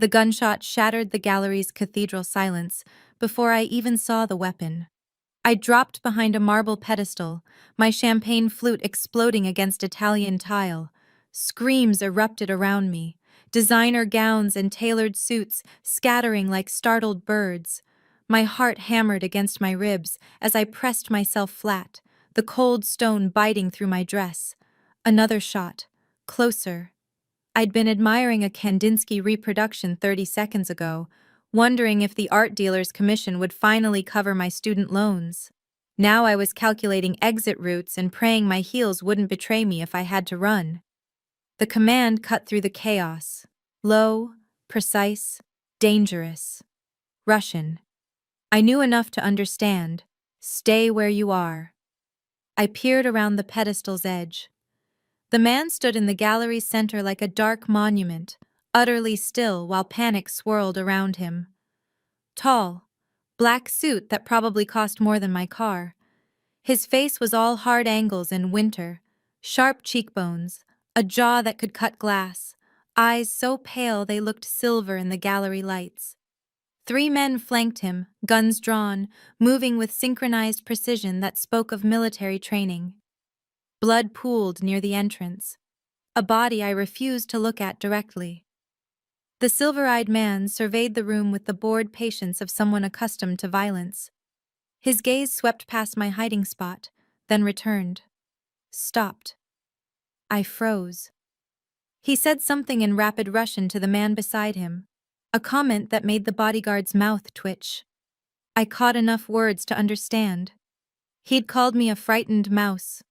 The gunshot shattered the gallery's cathedral silence before I even saw the weapon. I dropped behind a marble pedestal, my champagne flute exploding against Italian tile. Screams erupted around me, designer gowns and tailored suits scattering like startled birds. My heart hammered against my ribs as I pressed myself flat, the cold stone biting through my dress. Another shot. Closer. I'd been admiring a Kandinsky reproduction 30 seconds ago, wondering if the art dealer's commission would finally cover my student loans. Now I was calculating exit routes and praying my heels wouldn't betray me if I had to run. The command cut through the chaos. Low, precise, dangerous. Russian. I knew enough to understand. Stay where you are. I peered around the pedestal's edge. The man stood in the gallery's center like a dark monument, utterly still while panic swirled around him. Tall, black suit that probably cost more than my car. His face was all hard angles in winter, sharp cheekbones, a jaw that could cut glass, eyes so pale they looked silver in the gallery lights. 3 men flanked him, guns drawn, moving with synchronized precision that spoke of military training. Blood pooled near the entrance, a body I refused to look at directly. The silver-eyed man surveyed the room with the bored patience of someone accustomed to violence. His gaze swept past my hiding spot, then returned. Stopped. I froze. He said something in rapid Russian to the man beside him, a comment that made the bodyguard's mouth twitch. I caught enough words to understand. He'd called me a frightened mouse.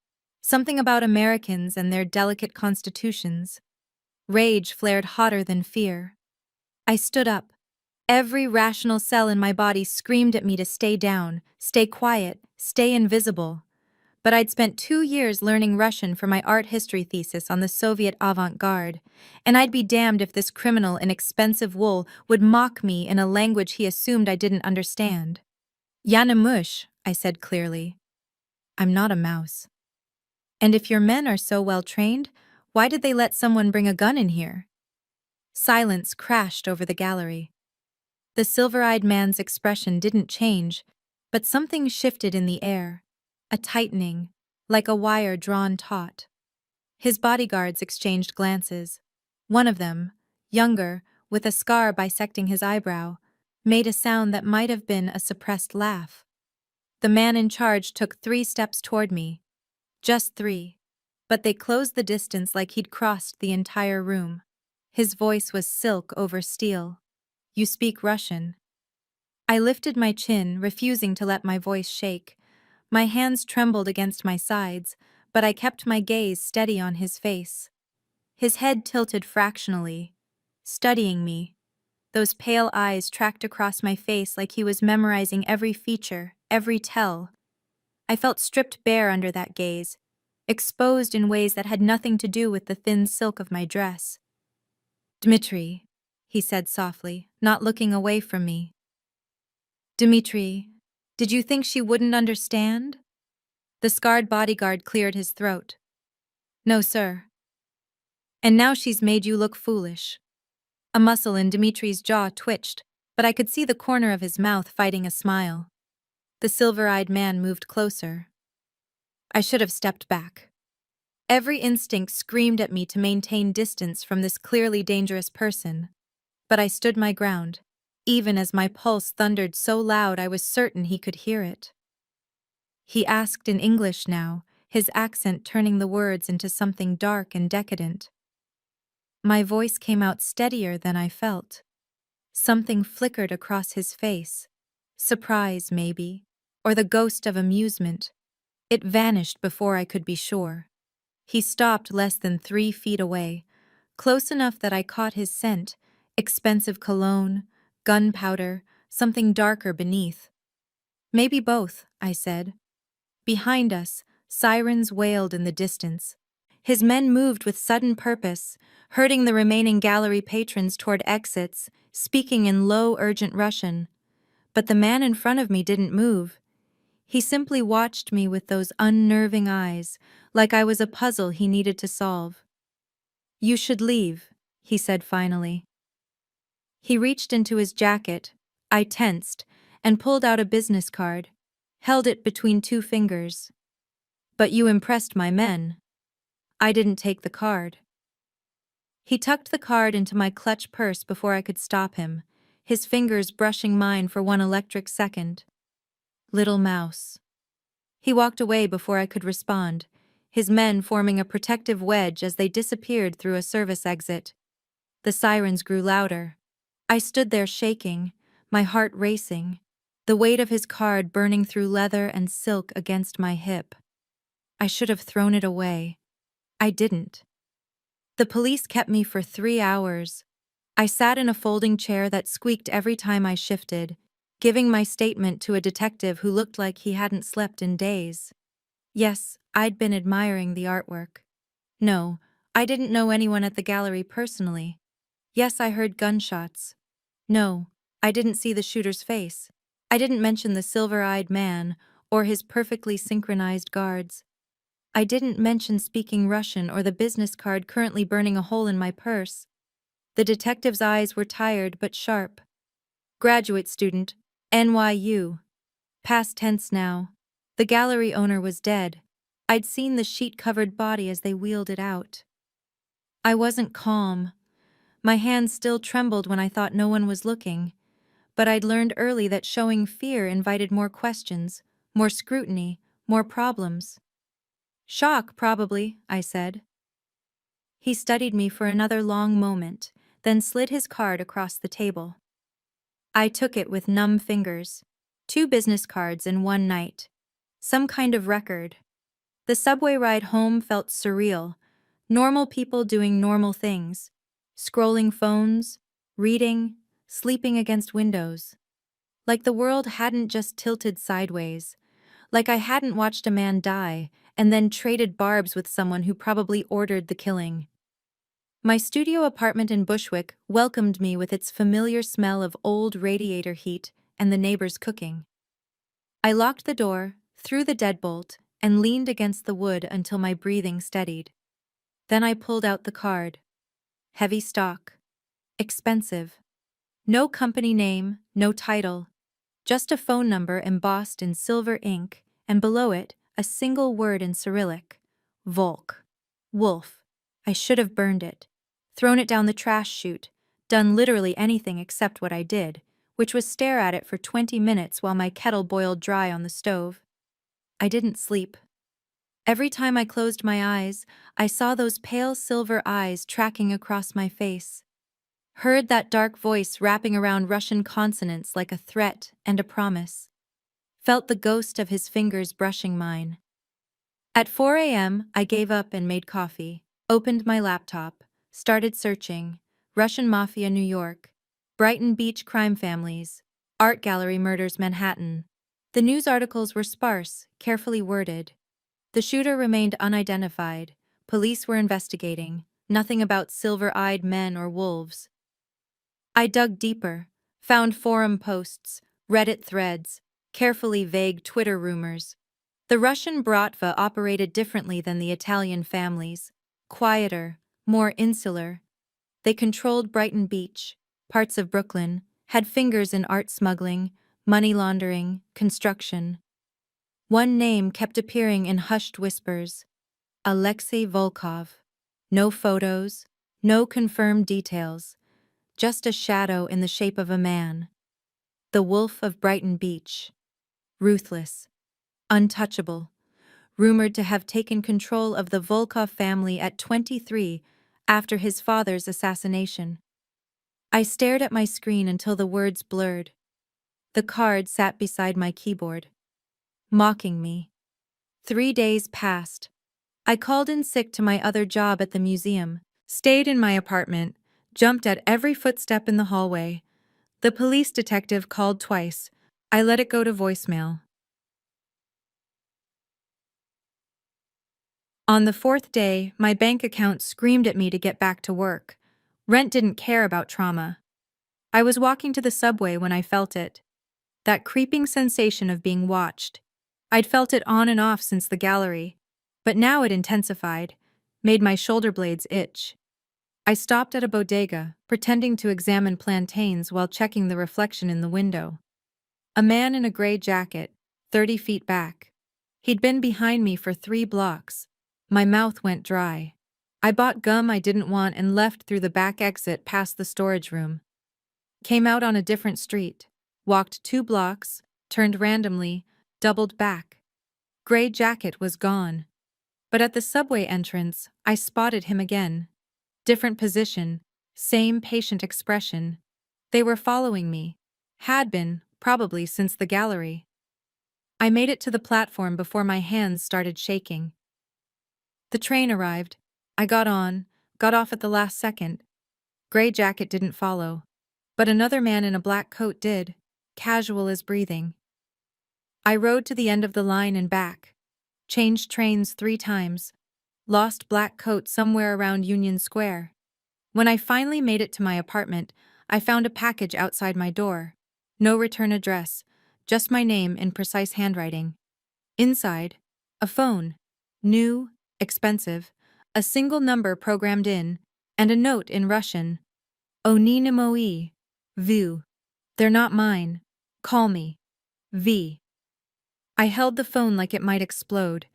Something about Americans and their delicate constitutions. Rage flared hotter than fear. I stood up. Every rational cell in my body screamed at me to stay down, stay quiet, stay invisible. But I'd spent 2 years learning Russian for my art history thesis on the Soviet avant-garde, and I'd be damned if this criminal in expensive wool would mock me in a language he assumed I didn't understand. "Я не мышь," I said clearly. "I'm not a mouse. And if your men are so well trained, why did they let someone bring a gun in here?" Silence crashed over the gallery. The silver-eyed man's expression didn't change, but something shifted in the air, a tightening, like a wire drawn taut. His bodyguards exchanged glances. One of them, younger, with a scar bisecting his eyebrow, made a sound that might have been a suppressed laugh. The man in charge took 3 steps toward me. Just 3. But they closed the distance like he'd crossed the entire room. His voice was silk over steel. "You speak Russian." I lifted my chin, refusing to let my voice shake. My hands trembled against my sides, but I kept my gaze steady on his face. His head tilted fractionally, studying me. Those pale eyes tracked across my face like he was memorizing every feature, every tell. I felt stripped bare under that gaze, exposed in ways that had nothing to do with the thin silk of my dress. "Dmitri," he said softly, not looking away from me. "Dmitri, did you think she wouldn't understand?" The scarred bodyguard cleared his throat. "No, sir. And now she's made you look foolish." A muscle in Dmitri's jaw twitched, but I could see the corner of his mouth fighting a smile. The silver-eyed man moved closer. I should have stepped back. Every instinct screamed at me to maintain distance from this clearly dangerous person. But I stood my ground, even as my pulse thundered so loud I was certain he could hear it. He asked in English now, his accent turning the words into something dark and decadent. My voice came out steadier than I felt. Something flickered across his face. Surprise, maybe, or the ghost of amusement. It vanished before I could be sure. He stopped less than 3 feet away, close enough that I caught his scent, expensive cologne, gunpowder, something darker beneath. "Maybe both," I said. Behind us, sirens wailed in the distance. His men moved with sudden purpose, herding the remaining gallery patrons toward exits, speaking in low, urgent Russian. But the man in front of me didn't move. He simply watched me with those unnerving eyes, like I was a puzzle he needed to solve. "You should leave," he said finally. He reached into his jacket. I tensed and pulled out a business card, held it between two fingers. But you impressed my men. I didn't take the card. He tucked the card into my clutch purse before I could stop him, his fingers brushing mine for one electric second. Little mouse. He walked away before I could respond, his men forming a protective wedge as they disappeared through a service exit. The sirens grew louder. I stood there shaking, my heart racing, the weight of his card burning through leather and silk against my hip. I should have thrown it away. I didn't. The police kept me for 3 hours. I sat in a folding chair that squeaked every time I shifted, giving my statement to a detective who looked like he hadn't slept in days. Yes, I'd been admiring the artwork. No, I didn't know anyone at the gallery personally. Yes, I heard gunshots. No, I didn't see the shooter's face. I didn't mention the silver-eyed man or his perfectly synchronized guards. I didn't mention speaking Russian or the business card currently burning a hole in my purse. The detective's eyes were tired but sharp. Graduate student, NYU. Past tense now. The gallery owner was dead. I'd seen the sheet-covered body as they wheeled it out. I wasn't calm. My hands still trembled when I thought no one was looking. But I'd learned early that showing fear invited more questions, more scrutiny, more problems. Shock, probably, I said. He studied me for another long moment, then slid his card across the table. I took it with numb fingers. 2 business cards in one night. Some kind of record. The subway ride home felt surreal. Normal people doing normal things. Scrolling phones, reading, sleeping against windows. Like the world hadn't just tilted sideways. Like I hadn't watched a man die and then traded barbs with someone who probably ordered the killing. My studio apartment in Bushwick welcomed me with its familiar smell of old radiator heat and the neighbors cooking. I locked the door, threw the deadbolt, and leaned against the wood until my breathing steadied. Then I pulled out the card. Heavy stock. Expensive. No company name, no title. Just a phone number embossed in silver ink, and below it, a single word in Cyrillic. Volk. Wolf. I should have burned it. Thrown it down the trash chute. Done literally anything except what I did, which was stare at it for 20 minutes while my kettle boiled dry on the stove. I didn't sleep. Every time I closed my eyes, I saw those pale silver eyes tracking across my face. Heard that dark voice wrapping around Russian consonants like a threat and a promise. Felt the ghost of his fingers brushing mine. At 4 a.m., I gave up and made coffee, opened my laptop, started searching. Russian Mafia, New York. Brighton Beach crime families. Art gallery murders, Manhattan. The news articles were sparse, carefully worded. The shooter remained unidentified. Police were investigating. Nothing about silver-eyed men or wolves. I dug deeper, found forum posts, Reddit threads, carefully vague Twitter rumors. The Russian Bratva operated differently than the Italian families, quieter, more insular. They controlled Brighton Beach, parts of Brooklyn, had fingers in art smuggling, money laundering, construction. One name kept appearing in hushed whispers: Alexei Volkov. No photos, no confirmed details. Just a shadow in the shape of a man. The Wolf of Brighton Beach. Ruthless. Untouchable. Rumored to have taken control of the Volkov family at 23 after his father's assassination. I stared at my screen until the words blurred. The card sat beside my keyboard. Mocking me. 3 days passed. I called in sick to my other job at the museum, stayed in my apartment, jumped at every footstep in the hallway. The police detective called twice. I let it go to voicemail. On the 4th day, my bank account screamed at me to get back to work. Rent didn't care about trauma. I was walking to the subway when I felt it. That creeping sensation of being watched. I'd felt it on and off since the gallery, but now it intensified, made my shoulder blades itch. I stopped at a bodega, pretending to examine plantains while checking the reflection in the window. A man in a gray jacket, 30 feet back. He'd been behind me for 3 blocks. My mouth went dry. I bought gum I didn't want and left through the back exit past the storage room. Came out on a different street, walked 2 blocks, turned randomly, doubled back. Gray jacket was gone. But at the subway entrance, I spotted him again. Different position, same patient expression. They were following me. Had been, probably since the gallery. I made it to the platform before my hands started shaking. The train arrived. I got on, got off at the last second. Gray jacket didn't follow. But another man in a black coat did, casual as breathing. I rode to the end of the line and back. Changed trains 3 times. Lost black coat somewhere around Union Square. When I finally made it to my apartment, I found a package outside my door. No return address, just my name in precise handwriting. Inside, a phone. New, expensive, a single number programmed in, and a note in Russian. Oni ne moi. Vu. They're not mine. Call me. V. I held the phone like it might explode.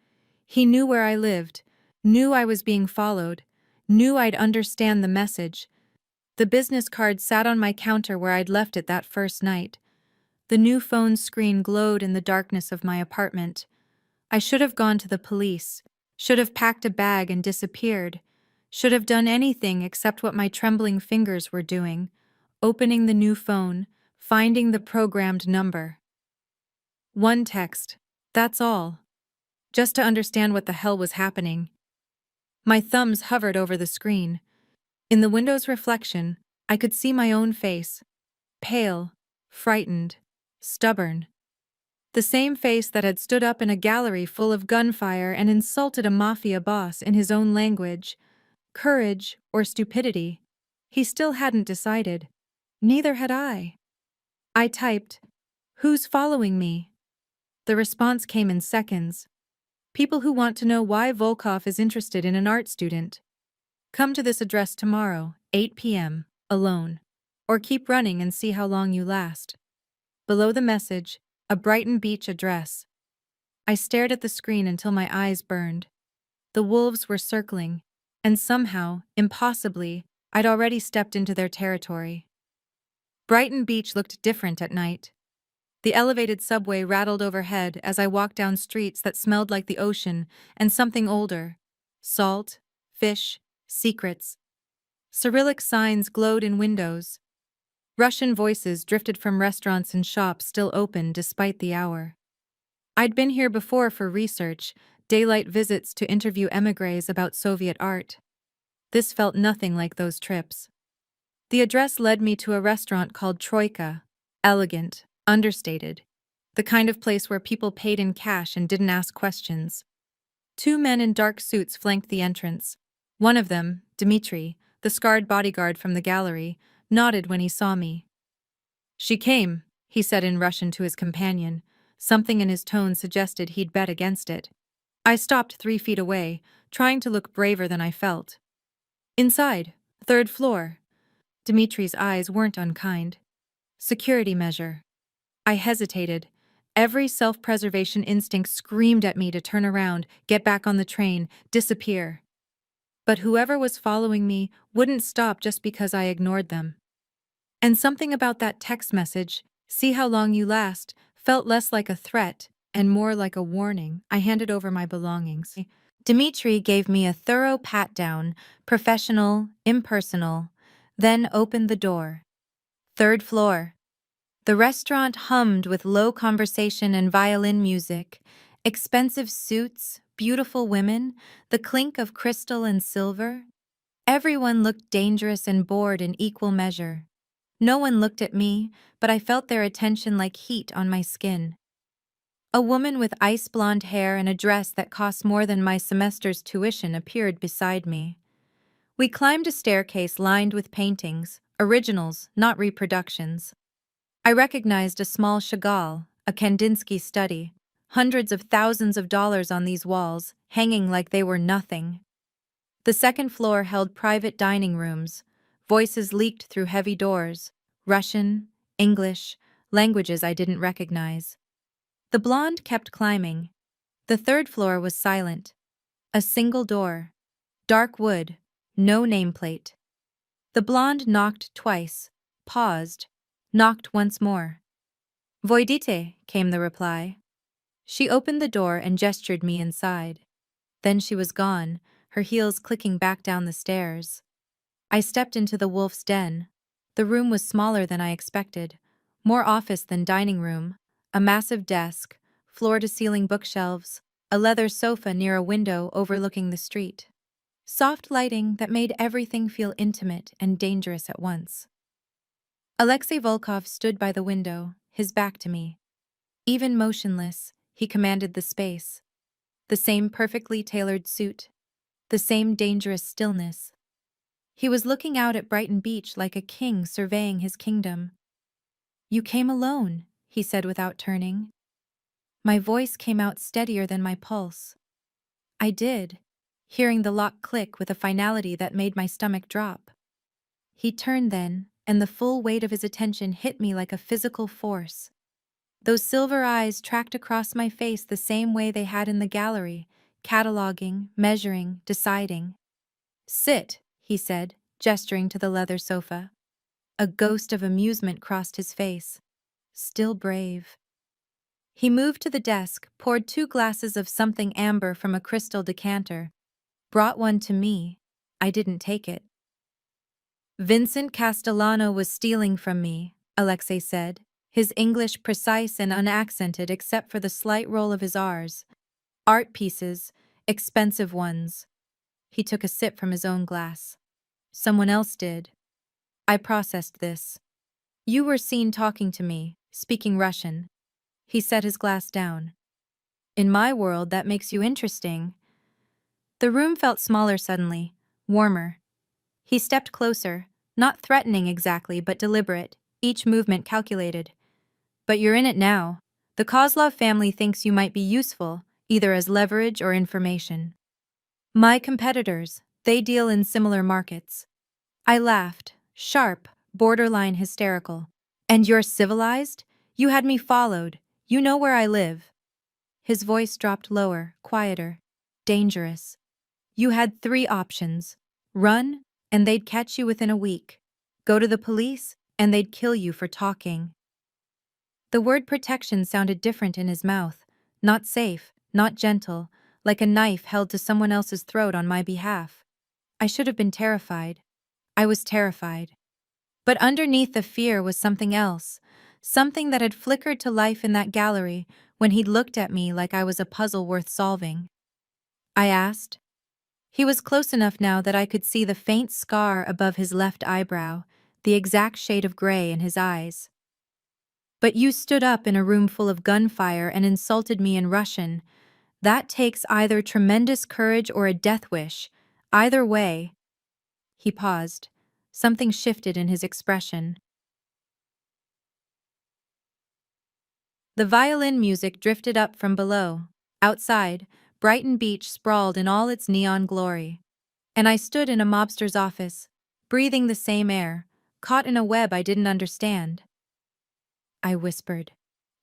He knew where I lived, knew I was being followed, knew I'd understand the message. The business card sat on my counter where I'd left it that first night. The new phone screen glowed in the darkness of my apartment. I should have gone to the police, should have packed a bag and disappeared, should have done anything except what my trembling fingers were doing, opening the new phone, finding the programmed number. One text, that's all. Just to understand what the hell was happening. My thumbs hovered over the screen. In the window's reflection, I could see my own face. Pale, frightened, stubborn. The same face that had stood up in a gallery full of gunfire and insulted a mafia boss in his own language. Courage or stupidity. He still hadn't decided. Neither had I. I typed, "Who's following me?" The response came in seconds. People who want to know why Volkov is interested in an art student. Come to this address tomorrow, 8 p.m., alone. Or keep running and see how long you last. Below the message, a Brighton Beach address. I stared at the screen until my eyes burned. The wolves were circling, and somehow, impossibly, I'd already stepped into their territory. Brighton Beach looked different at night. The elevated subway rattled overhead as I walked down streets that smelled like the ocean and something older. Salt, fish, secrets. Cyrillic signs glowed in windows. Russian voices drifted from restaurants and shops still open despite the hour. I'd been here before for research, daylight visits to interview émigrés about Soviet art. This felt nothing like those trips. The address led me to a restaurant called Troika, elegant, understated, the kind of place where people paid in cash and didn't ask questions. 2 men in dark suits flanked the entrance. One of them, Dmitri, the scarred bodyguard from the gallery, nodded when he saw me. "She came," he said in Russian to his companion. Something in his tone suggested he'd bet against it. I stopped 3 feet away, trying to look braver than I felt. "Inside, 3rd floor." Dmitri's eyes weren't unkind. "Security measure." I hesitated. Every self-preservation instinct screamed at me to turn around, get back on the train, disappear. But whoever was following me wouldn't stop just because I ignored them. And something about that text message, "See how long you last," felt less like a threat and more like a warning. I handed over my belongings. Dmitri gave me a thorough pat-down, professional, impersonal, then opened the door. 3rd floor. The restaurant hummed with low conversation and violin music, expensive suits, beautiful women, the clink of crystal and silver. Everyone looked dangerous and bored in equal measure. No one looked at me, but I felt their attention like heat on my skin. A woman with ice blonde hair and a dress that cost more than my semester's tuition appeared beside me. We climbed a staircase lined with paintings, originals, not reproductions. I recognized a small Chagall, a Kandinsky study, hundreds of thousands of dollars on these walls, hanging like they were nothing. The second floor held private dining rooms. Voices leaked through heavy doors. Russian, English, languages I didn't recognize. The blonde kept climbing. The third floor was silent. A single door. Dark wood. No nameplate. The blonde knocked twice. Paused. Knocked once more. Vojdite, came the reply. She opened the door and gestured me inside. Then she was gone, her heels clicking back down the stairs. I stepped into the wolf's den. The room was smaller than I expected. More office than dining room. A massive desk, floor-to-ceiling bookshelves, a leather sofa near a window overlooking the street. Soft lighting that made everything feel intimate and dangerous at once. Alexei Volkov stood by the window, his back to me. Even motionless, he commanded the space. The same perfectly tailored suit. The same dangerous stillness. He was looking out at Brighton Beach like a king surveying his kingdom. "You came alone," he said without turning. My voice came out steadier than my pulse. "I did," hearing the lock click with a finality that made my stomach drop. He turned then, and the full weight of his attention hit me like a physical force. Those silver eyes tracked across my face the same way they had in the gallery, cataloging, measuring, deciding. "Sit," he said, gesturing to the leather sofa. A ghost of amusement crossed his face. Still brave. He moved to the desk, poured 2 glasses of something amber from a crystal decanter. Brought one to me. I didn't take it. "Vincent Castellano was stealing from me," Alexei said, his English precise and unaccented except for the slight roll of his R's. "Art pieces, expensive ones." He took a sip from his own glass. "Someone else did." I processed this. "You were seen talking to me, speaking Russian." He set his glass down. "In my world, that makes you interesting." The room felt smaller suddenly, warmer. He stepped closer, not threatening exactly, but deliberate, each movement calculated. "But you're in it now. The Kozlov family thinks you might be useful, either as leverage or information." "My competitors, they deal in similar markets." I laughed, sharp, borderline hysterical. "And you're civilized? You had me followed. You know where I live." His voice dropped lower, quieter. "Dangerous. You had 3 options. Run, and they'd catch you within a week. Go to the police, and they'd kill you for talking." The word protection sounded different in his mouth. Not safe, not gentle, like a knife held to someone else's throat on my behalf. I should have been terrified. I was terrified. But underneath the fear was something else, something that had flickered to life in that gallery when he'd looked at me like I was a puzzle worth solving. I asked. He was close enough now that I could see the faint scar above his left eyebrow, the exact shade of gray in his eyes. "But you stood up in a room full of gunfire and insulted me in Russian. That takes either tremendous courage or a death wish. Either way." He paused. Something shifted in his expression. The violin music drifted up from below. Outside, Brighton Beach sprawled in all its neon glory. And I stood in a mobster's office, breathing the same air, caught in a web I didn't understand. I whispered.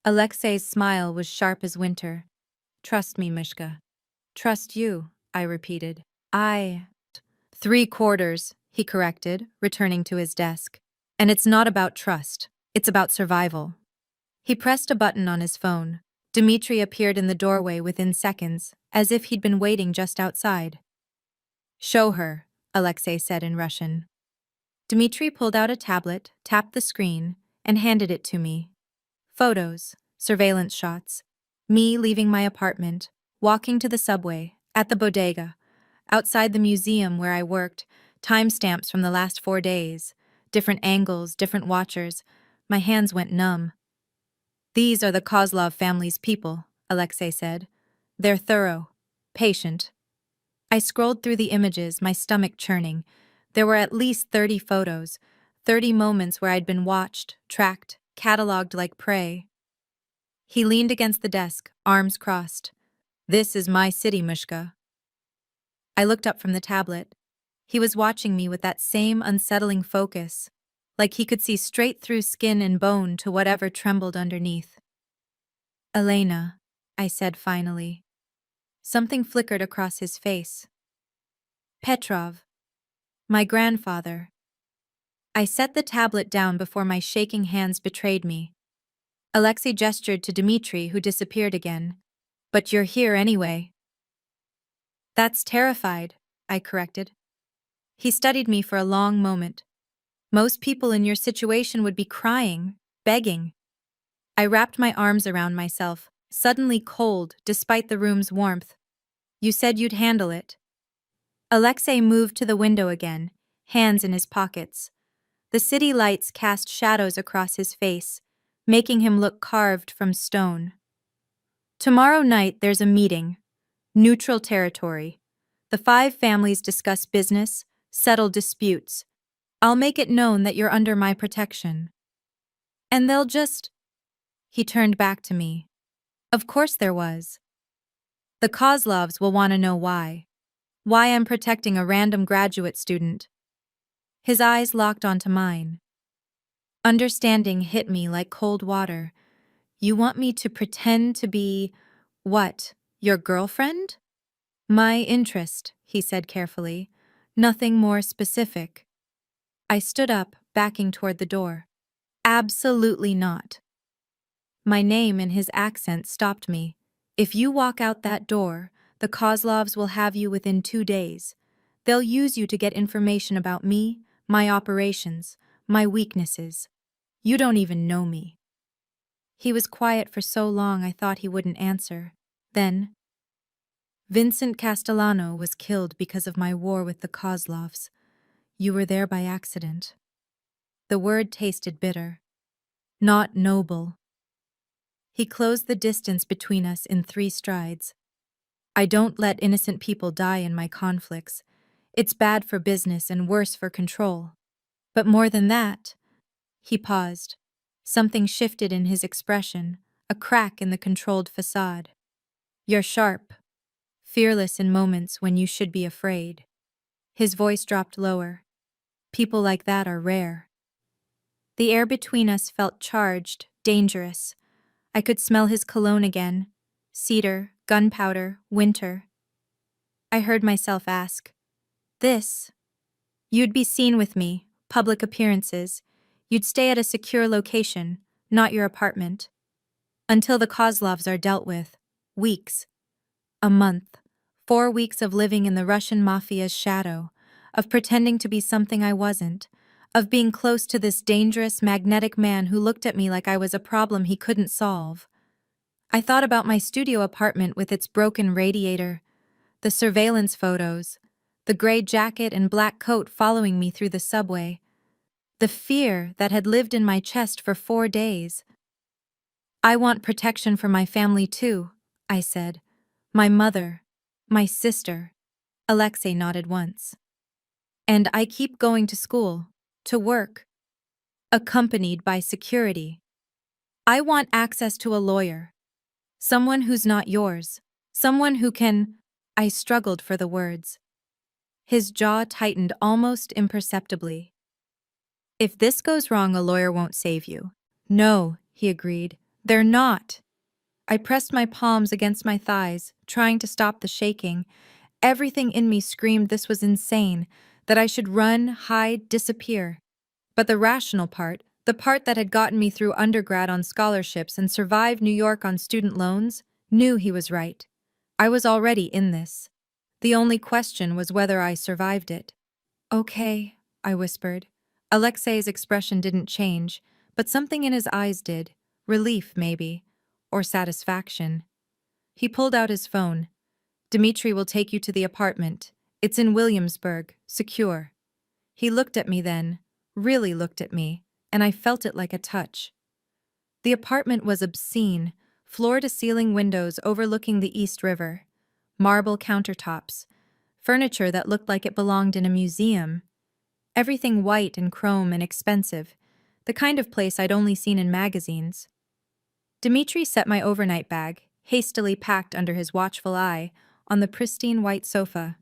Alexei's smile was sharp as winter. "Trust me, Mishka." "Trust you," I repeated. "I—" "3/4," he corrected, returning to his desk. "And it's not about trust. It's about survival." He pressed a button on his phone. Dmitri appeared in the doorway within seconds, as if he'd been waiting just outside. "Show her," Alexei said in Russian. Dmitri pulled out a tablet, tapped the screen, and handed it to me. Photos, surveillance shots. Me leaving my apartment, walking to the subway, at the bodega, outside the museum where I worked, timestamps from the last 4 days, different angles, different watchers. My hands went numb. "These are the Kozlov family's people," Alexei said. "They're thorough, patient." I scrolled through the images, my stomach churning. There were at least 30 photos, 30 moments where I'd been watched, tracked, catalogued like prey. He leaned against the desk, arms crossed. "This is my city, Mishka." I looked up from the tablet. He was watching me with that same unsettling focus, like he could see straight through skin and bone to whatever trembled underneath. Elena, I said finally. Something flickered across his face. Petrov. My grandfather. I set the tablet down before my shaking hands betrayed me. Alexei gestured to Dmitri, who disappeared again. But you're here anyway. That's terrified, I corrected. He studied me for a long moment. Most people in your situation would be crying, begging. I wrapped my arms around myself, suddenly cold despite the room's warmth. You said you'd handle it. Alexei moved to the window again, hands in his pockets. The city lights cast shadows across his face, making him look carved from stone. Tomorrow night there's a meeting. Neutral territory. The 5 families discuss business, settle disputes. I'll make it known that you're under my protection. And they'll just... He turned back to me. Of course there was. The Kozlovs will want to know why. Why I'm protecting a random graduate student. His eyes locked onto mine. Understanding hit me like cold water. You want me to pretend to be... what? Your girlfriend? My interest, he said carefully. Nothing more specific. I stood up, backing toward the door. Absolutely not. My name and his accent stopped me. If you walk out that door, the Kozlovs will have you within 2 days. They'll use you to get information about me, my operations, my weaknesses. You don't even know me. He was quiet for so long I thought he wouldn't answer. Then, Vincent Castellano was killed because of my war with the Kozlovs. You were there by accident. The word tasted bitter. Not noble. He closed the distance between us in 3 strides. I don't let innocent people die in my conflicts. It's bad for business and worse for control. But more than that, he paused. Something shifted in his expression, a crack in the controlled facade. You're sharp, fearless in moments when you should be afraid. His voice dropped lower. People like that are rare. The air between us felt charged, dangerous. I could smell his cologne again. Cedar, gunpowder, winter. I heard myself ask, this? You'd be seen with me, public appearances. You'd stay at a secure location, not your apartment. Until the Kozlovs are dealt with. Weeks. A month. 4 weeks of living in the Russian Mafia's shadow, of pretending to be something I wasn't, of being close to this dangerous, magnetic man who looked at me like I was a problem he couldn't solve. I thought about my studio apartment with its broken radiator, the surveillance photos, the gray jacket and black coat following me through the subway, the fear that had lived in my chest for 4 days. I want protection for my family too, I said. My mother, my sister. Alexei nodded once. And I keep going to school, to work, accompanied by security. I want access to a lawyer. Someone who's not yours. Someone who can... I struggled for the words. His jaw tightened almost imperceptibly. If this goes wrong, a lawyer won't save you. No, he agreed. They're not. I pressed my palms against my thighs, trying to stop the shaking. Everything in me screamed this was insane, that I should run, hide, disappear. But the rational part, the part that had gotten me through undergrad on scholarships and survived New York on student loans, knew he was right. I was already in this. The only question was whether I survived it. Okay, I whispered. Alexei's expression didn't change, but something in his eyes did. Relief, maybe. Or satisfaction. He pulled out his phone. Dmitri will take you to the apartment. It's in Williamsburg, secure. He looked at me then, really looked at me, and I felt it like a touch. The apartment was obscene, floor-to-ceiling windows overlooking the East River, marble countertops, furniture that looked like it belonged in a museum, everything white and chrome and expensive, the kind of place I'd only seen in magazines. Dmitri set my overnight bag, hastily packed under his watchful eye, on the pristine white sofa.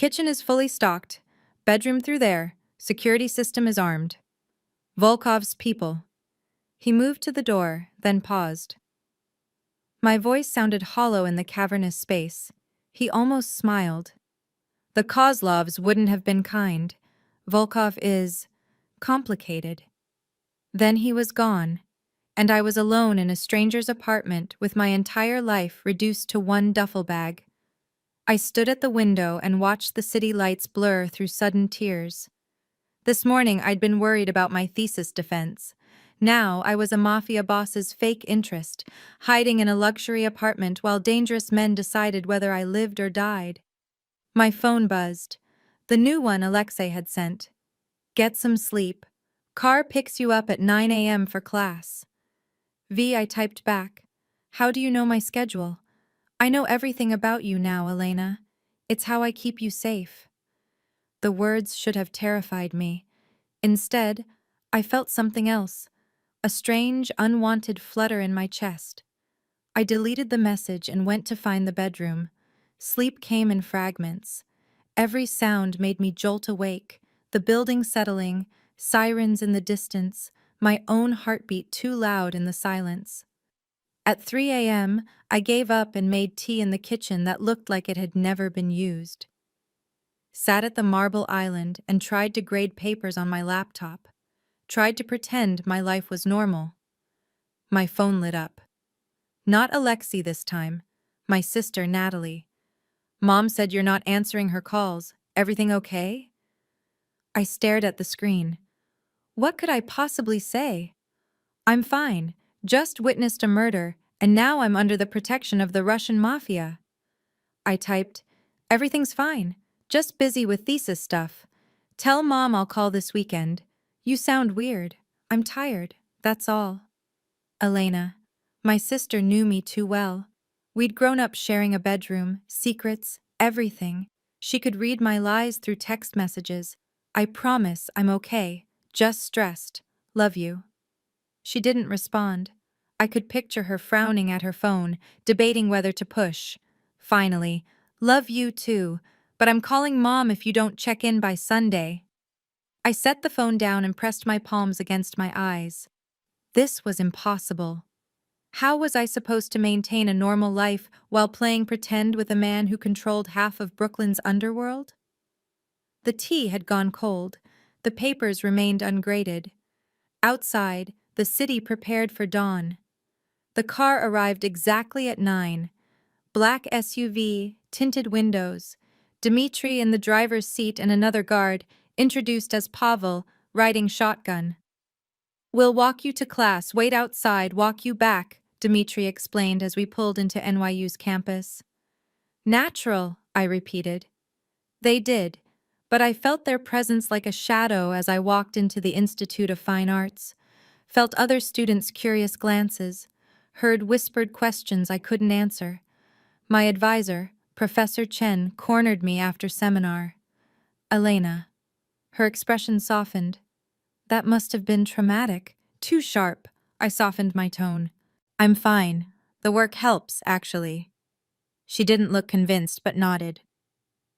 Kitchen is fully stocked. Bedroom through there. Security system is armed. Volkov's people. He moved to the door, then paused. My voice sounded hollow in the cavernous space. He almost smiled. The Kozlovs wouldn't have been kind. Volkov is complicated. Then he was gone, and I was alone in a stranger's apartment with my entire life reduced to one duffel bag. I stood at the window and watched the city lights blur through sudden tears. This morning I'd been worried about my thesis defense. Now I was a mafia boss's fake interest, hiding in a luxury apartment while dangerous men decided whether I lived or died. My phone buzzed. The new one Alexei had sent. Get some sleep. Car picks you up at 9 a.m. for class. I typed back. How do you know my schedule? I know everything about you now, Elena. It's how I keep you safe. The words should have terrified me. Instead, I felt something else, a strange, unwanted flutter in my chest. I deleted the message and went to find the bedroom. Sleep came in fragments. Every sound made me jolt awake, the building settling, sirens in the distance, my own heartbeat too loud in the silence. At 3 a.m., I gave up and made tea in the kitchen that looked like it had never been used. Sat at the marble island and tried to grade papers on my laptop. Tried to pretend my life was normal. My phone lit up. Not Alexei this time. My sister, Natalie. Mom said you're not answering her calls. Everything okay? I stared at the screen. What could I possibly say? I'm fine. Just witnessed a murder, and now I'm under the protection of the Russian Mafia. I typed, everything's fine. Just busy with thesis stuff. Tell Mom I'll call this weekend. You sound weird. I'm tired. That's all. Elena. My sister knew me too well. We'd grown up sharing a bedroom, secrets, everything. She could read my lies through text messages. I promise I'm okay. Just stressed. Love you. She didn't respond. I could picture her frowning at her phone, debating whether to push. Finally, love you too, but I'm calling Mom if you don't check in by Sunday. I set the phone down and pressed my palms against my eyes. This was impossible. How was I supposed to maintain a normal life while playing pretend with a man who controlled half of Brooklyn's underworld? The tea had gone cold. The papers remained ungraded. Outside, the city prepared for dawn. The car arrived exactly at 9. Black SUV, tinted windows. Dmitri in the driver's seat and another guard, introduced as Pavel, riding shotgun. We'll walk you to class, wait outside, walk you back, Dmitri explained as we pulled into NYU's campus. Natural, I repeated. They did, but I felt their presence like a shadow as I walked into the Institute of Fine Arts, felt other students' curious glances, heard whispered questions I couldn't answer. My advisor, Professor Chen, cornered me after seminar. Elena. Her expression softened. That must have been traumatic. Too sharp. I softened my tone. I'm fine. The work helps, actually. She didn't look convinced, but nodded.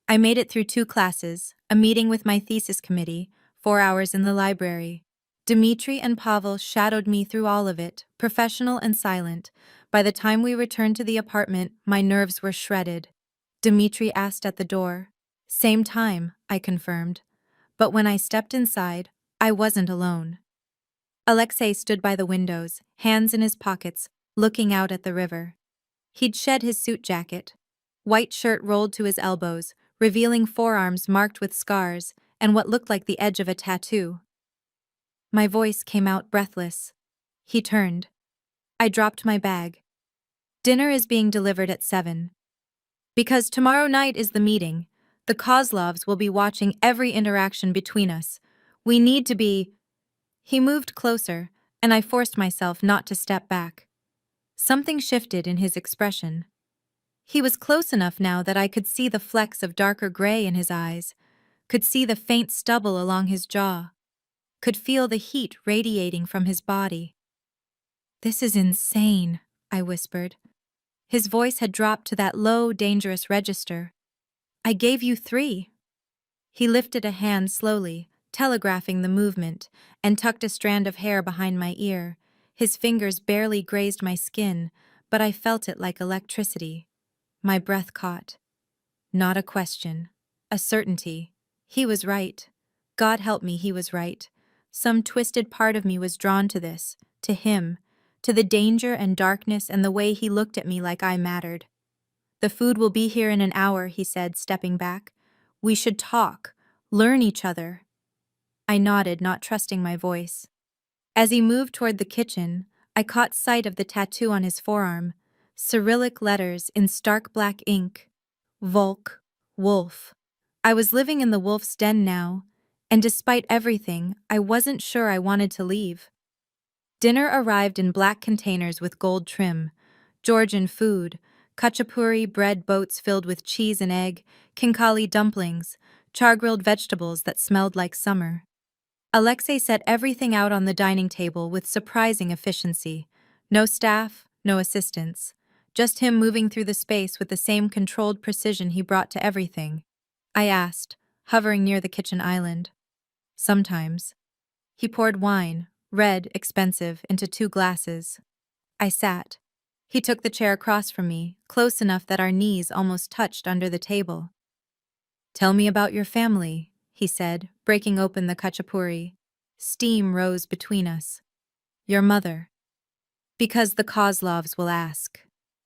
I made it through 2 classes, a meeting with my thesis committee, 4 hours in the library. Dmitri and Pavel shadowed me through all of it, professional and silent. By the time we returned to the apartment, my nerves were shredded. Dmitri asked at the door. Same time, I confirmed. But when I stepped inside, I wasn't alone. Alexei stood by the windows, hands in his pockets, looking out at the river. He'd shed his suit jacket. White shirt rolled to his elbows, revealing forearms marked with scars and what looked like the edge of a tattoo. My voice came out breathless. He turned. I dropped my bag. Dinner is being delivered at 7. Because tomorrow night is the meeting. The Kozlovs will be watching every interaction between us. We need to be... He moved closer, and I forced myself not to step back. Something shifted in his expression. He was close enough now that I could see the flecks of darker gray in his eyes, could see the faint stubble along his jaw, could feel the heat radiating from his body. This is insane, I whispered. His voice had dropped to that low, dangerous register. I gave you 3. He lifted a hand slowly, telegraphing the movement, and tucked a strand of hair behind my ear. His fingers barely grazed my skin, but I felt it like electricity. My breath caught. Not a question. A certainty. He was right. God help me, he was right. Some twisted part of me was drawn to this, to him, to the danger and darkness and the way he looked at me like I mattered. The food will be here in an hour, he said, stepping back. We should talk, learn each other. I nodded, not trusting my voice. As he moved toward the kitchen, I caught sight of the tattoo on his forearm, Cyrillic letters in stark black ink. Volk, wolf. I was living in the wolf's den now, and despite everything, I wasn't sure I wanted to leave. Dinner arrived in black containers with gold trim. Georgian food, khachapuri bread boats filled with cheese and egg, khinkali dumplings, char-grilled vegetables that smelled like summer. Alexei set everything out on the dining table with surprising efficiency. No staff, no assistants. Just him moving through the space with the same controlled precision he brought to everything. I asked, hovering near the kitchen island. Sometimes. He poured wine, red, expensive, into 2 glasses. I sat. He took the chair across from me, close enough that our knees almost touched under the table. Tell me about your family, he said, breaking open the khachapuri. Steam rose between us. Your mother. Because the Kozlovs will ask.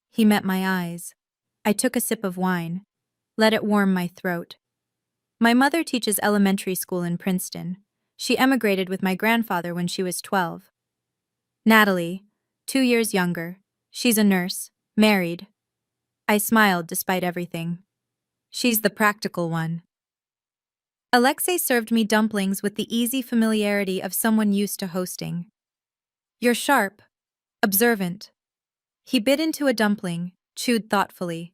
He met my eyes. I took a sip of wine. Let it warm my throat. My mother teaches elementary school in Princeton. She emigrated with my grandfather when she was 12. Natalie, 2 years younger. She's a nurse, married. I smiled despite everything. She's the practical one. Alexei served me dumplings with the easy familiarity of someone used to hosting. You're sharp, observant. He bit into a dumpling, chewed thoughtfully.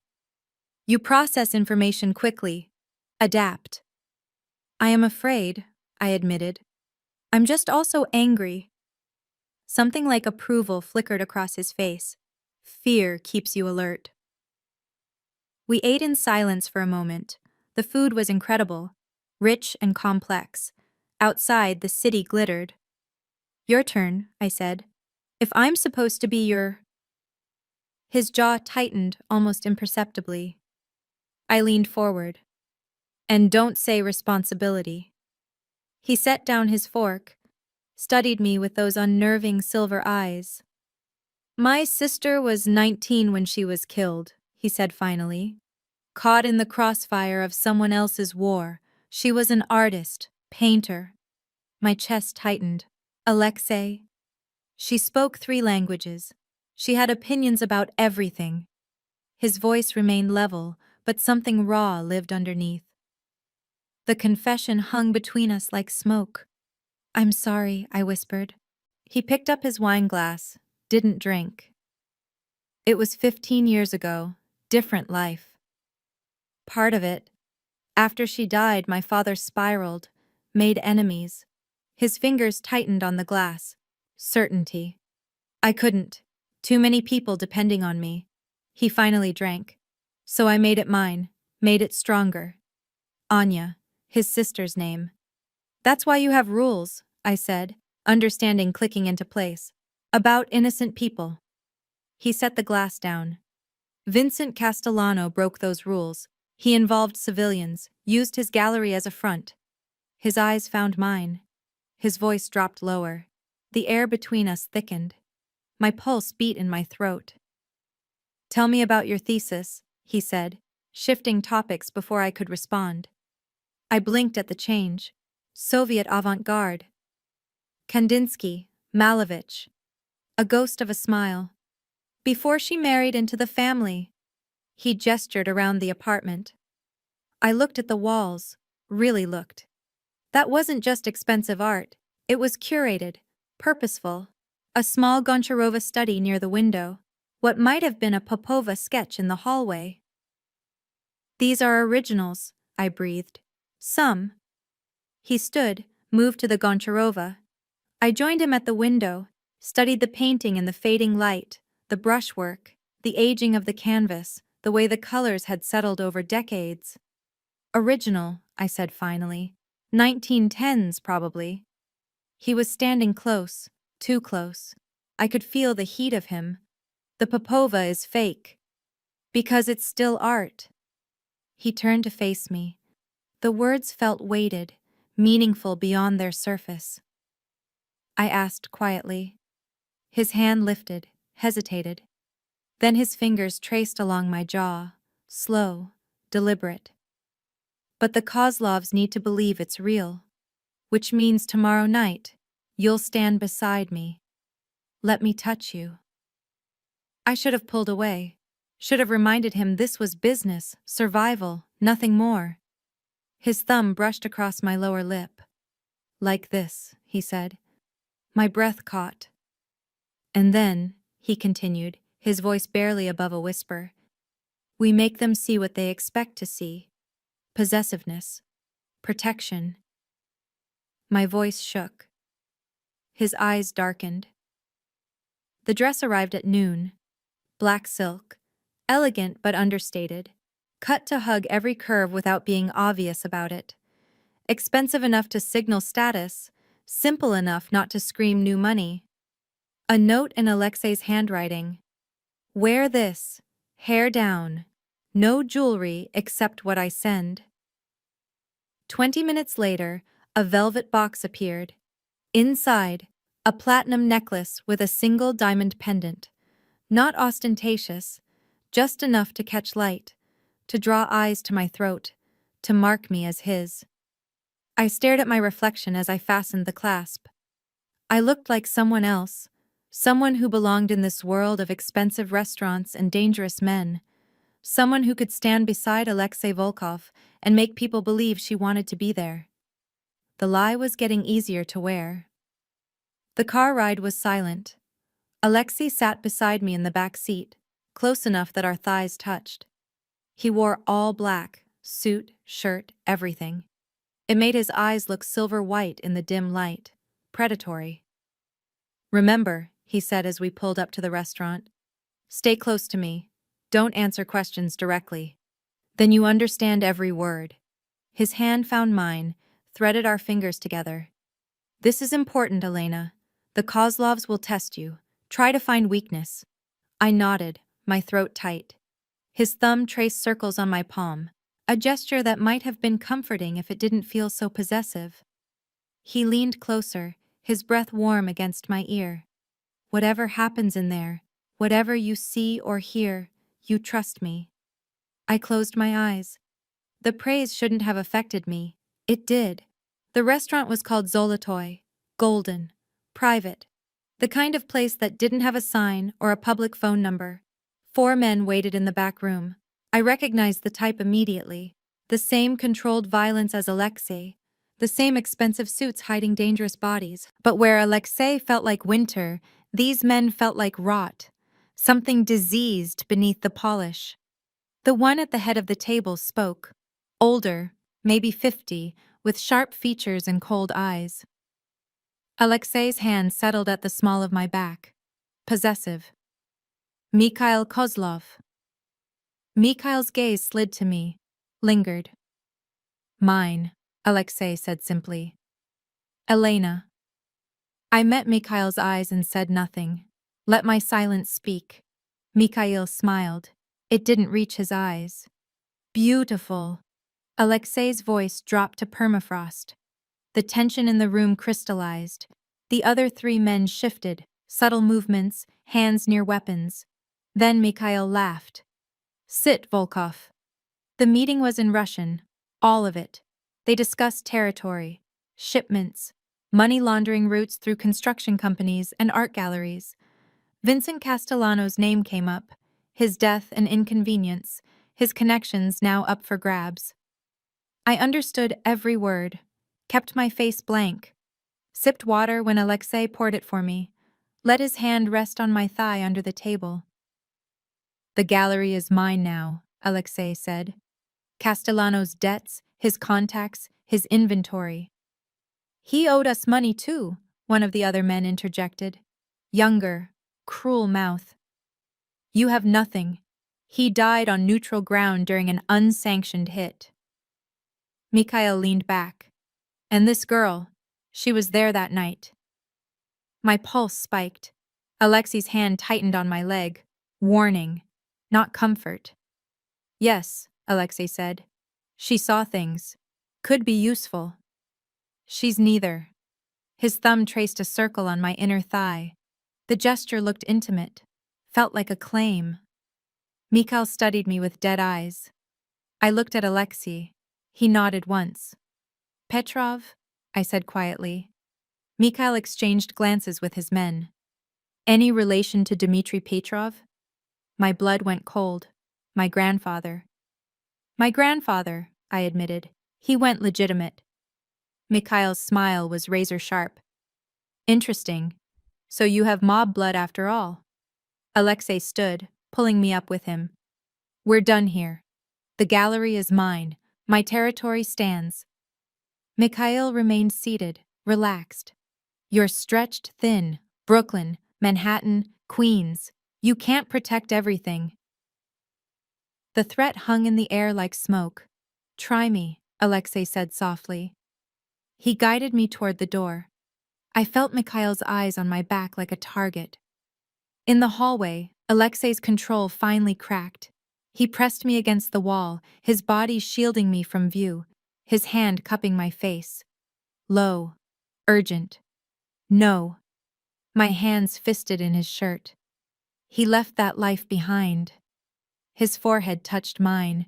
You process information quickly. Adapt. I am afraid, I admitted. I'm just also angry. Something like approval flickered across his face. Fear keeps you alert. We ate in silence for a moment. The food was incredible, rich and complex. Outside, the city glittered. Your turn, I said. If I'm supposed to be your... His jaw tightened almost imperceptibly. I leaned forward. And don't say responsibility. He set down his fork, studied me with those unnerving silver eyes. My sister was 19 when she was killed, he said finally. Caught in the crossfire of someone else's war. She was an artist, painter. My chest tightened. Alexei. She spoke 3 languages. She had opinions about everything. His voice remained level, but something raw lived underneath. The confession hung between us like smoke. I'm sorry, I whispered. He picked up his wine glass, didn't drink. It was 15 years ago, different life. Part of it. After she died, my father spiraled, made enemies. His fingers tightened on the glass. Certainty. I couldn't. Too many people depending on me. He finally drank. So I made it mine, made it stronger. Anya, his sister's name. That's why you have rules, I said, understanding clicking into place. About innocent people. He set the glass down. Vincent Castellano broke those rules. He involved civilians, used his gallery as a front. His eyes found mine. His voice dropped lower. The air between us thickened. My pulse beat in my throat. Tell me about your thesis, he said, shifting topics before I could respond. I blinked at the change. Soviet avant-garde. Kandinsky, Malevich. A ghost of a smile. Before she married into the family. He gestured around the apartment. I looked at the walls, really looked. That wasn't just expensive art. It was curated, purposeful. A small Goncharova study near the window. What might have been a Popova sketch in the hallway. These are originals, I breathed. Some. He stood, moved to the Goncharova. I joined him at the window, studied the painting in the fading light, the brushwork, the aging of the canvas, the way the colors had settled over decades. Original, I said finally. 1910s, probably. He was standing close, too close. I could feel the heat of him. The Popova is fake. Because it's still art. He turned to face me. The words felt weighted, meaningful beyond their surface. I asked quietly. His hand lifted, hesitated. Then his fingers traced along my jaw, slow, deliberate. But the Kozlovs need to believe it's real. Which means tomorrow night, you'll stand beside me. Let me touch you. I should have pulled away. Should have reminded him this was business, survival, nothing more. His thumb brushed across my lower lip. Like this, he said. My breath caught. And then, he continued, his voice barely above a whisper, we make them see what they expect to see. Possessiveness. Protection. My voice shook. His eyes darkened. The dress arrived at noon. Black silk. Elegant but understated. Cut to hug every curve without being obvious about it. Expensive enough to signal status, simple enough not to scream new money. A note in Alexei's handwriting. Wear this, hair down. No jewelry except what I send. 20 minutes later, a velvet box appeared. Inside, a platinum necklace with a single diamond pendant. Not ostentatious, just enough to catch light, to draw eyes to my throat, to mark me as his. I stared at my reflection as I fastened the clasp. I looked like someone else, someone who belonged in this world of expensive restaurants and dangerous men, someone who could stand beside Alexei Volkov and make people believe she wanted to be there. The lie was getting easier to wear. The car ride was silent. Alexei sat beside me in the back seat, close enough that our thighs touched. He wore all black, suit, shirt, everything. It made his eyes look silver white in the dim light, predatory. Remember, he said as we pulled up to the restaurant, stay close to me. Don't answer questions directly. Then you understand every word. His hand found mine, threaded our fingers together. This is important, Elena. The Kozlovs will test you. Try to find weakness. I nodded, my throat tight. His thumb traced circles on my palm, a gesture that might have been comforting if it didn't feel so possessive. He leaned closer, his breath warm against my ear. Whatever happens in there, whatever you see or hear, you trust me. I closed my eyes. The praise shouldn't have affected me. It did. The restaurant was called Zolotoy, golden, private. The kind of place that didn't have a sign or a public phone number. 4 men waited in the back room. I recognized the type immediately. The same controlled violence as Alexei. The same expensive suits hiding dangerous bodies. But where Alexei felt like winter, these men felt like rot. Something diseased beneath the polish. The one at the head of the table spoke. Older, maybe 50, with sharp features and cold eyes. Alexei's hand settled at the small of my back. Possessive. Mikhail Kozlov. Mikhail's gaze slid to me, lingered. Mine, Alexei said simply. Elena. I met Mikhail's eyes and said nothing. Let my silence speak. Mikhail smiled. It didn't reach his eyes. Beautiful. Alexei's voice dropped to permafrost. The tension in the room crystallized. The other 3 men shifted, subtle movements, hands near weapons. Then Mikhail laughed. Sit, Volkov. The meeting was in Russian, all of it. They discussed territory, shipments, money laundering routes through construction companies and art galleries. Vincent Castellano's name came up, his death an inconvenience, his connections now up for grabs. I understood every word, kept my face blank, sipped water when Alexei poured it for me, let his hand rest on my thigh under the table. The gallery is mine now, Alexei said. Castellano's debts, his contacts, his inventory. He owed us money too, one of the other men interjected. Younger, cruel mouth. You have nothing. He died on neutral ground during an unsanctioned hit. Mikhail leaned back. And this girl, she was there that night. My pulse spiked. Alexei's hand tightened on my leg. Warning, not comfort. Yes, Alexei said. She saw things. Could be useful. She's neither. His thumb traced a circle on my inner thigh. The gesture looked intimate, felt like a claim. Mikhail studied me with dead eyes. I looked at Alexei. He nodded once. Petrov? I said quietly. Mikhail exchanged glances with his men. Any relation to Dmitri Petrov? My blood went cold. My grandfather. My grandfather, I admitted. He went legitimate. Mikhail's smile was razor sharp. Interesting. So you have mob blood after all. Alexei stood, pulling me up with him. We're done here. The gallery is mine. My territory stands. Mikhail remained seated, relaxed. You're stretched thin. Brooklyn, Manhattan, Queens. You can't protect everything. The threat hung in the air like smoke. Try me, Alexei said softly. He guided me toward the door. I felt Mikhail's eyes on my back like a target. In the hallway, Alexei's control finally cracked. He pressed me against the wall, his body shielding me from view, his hand cupping my face. Low. Urgent. No. My hands fisted in his shirt. He left that life behind. His forehead touched mine.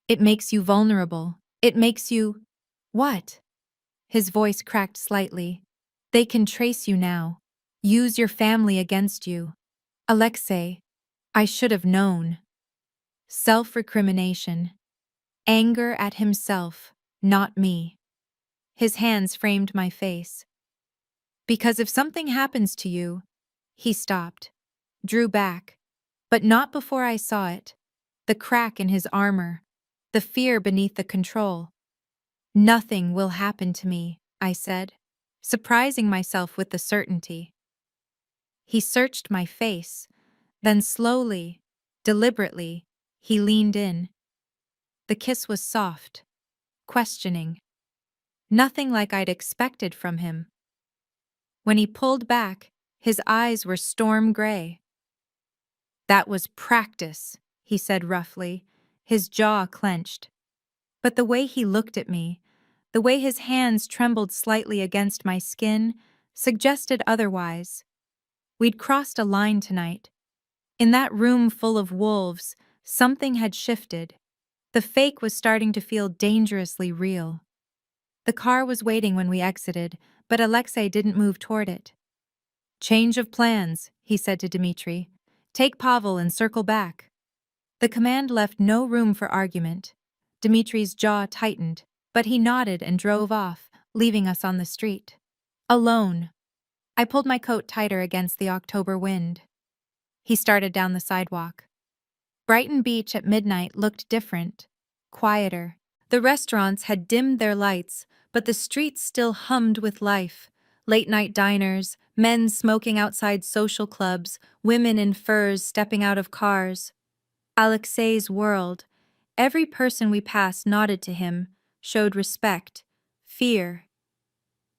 It makes you vulnerable. It makes you… What? His voice cracked slightly. They can trace you now. Use your family against you. Alexei, I should have known. Self-recrimination. Anger at himself, not me. His hands framed my face. Because if something happens to you… He stopped, drew back, but not before I saw it. The crack in his armor, the fear beneath the control. Nothing will happen to me, I said, surprising myself with the certainty. He searched my face, then slowly, deliberately, he leaned in. The kiss was soft, questioning. Nothing like I'd expected from him. When he pulled back, his eyes were storm gray. That was practice, he said roughly, his jaw clenched. But the way he looked at me, the way his hands trembled slightly against my skin, suggested otherwise. We'd crossed a line tonight. In that room full of wolves, something had shifted. The fake was starting to feel dangerously real. The car was waiting when we exited, but Alexei didn't move toward it. Change of plans, he said to Dmitri. Take Pavel and circle back. The command left no room for argument. Dmitri's jaw tightened, but he nodded and drove off, leaving us on the street. Alone. I pulled my coat tighter against the October wind. He started down the sidewalk. Brighton Beach at midnight looked different, quieter. The restaurants had dimmed their lights, but the streets still hummed with life. Late-night diners, men smoking outside social clubs, women in furs stepping out of cars. Alexei's world. Every person we passed nodded to him, showed respect, fear.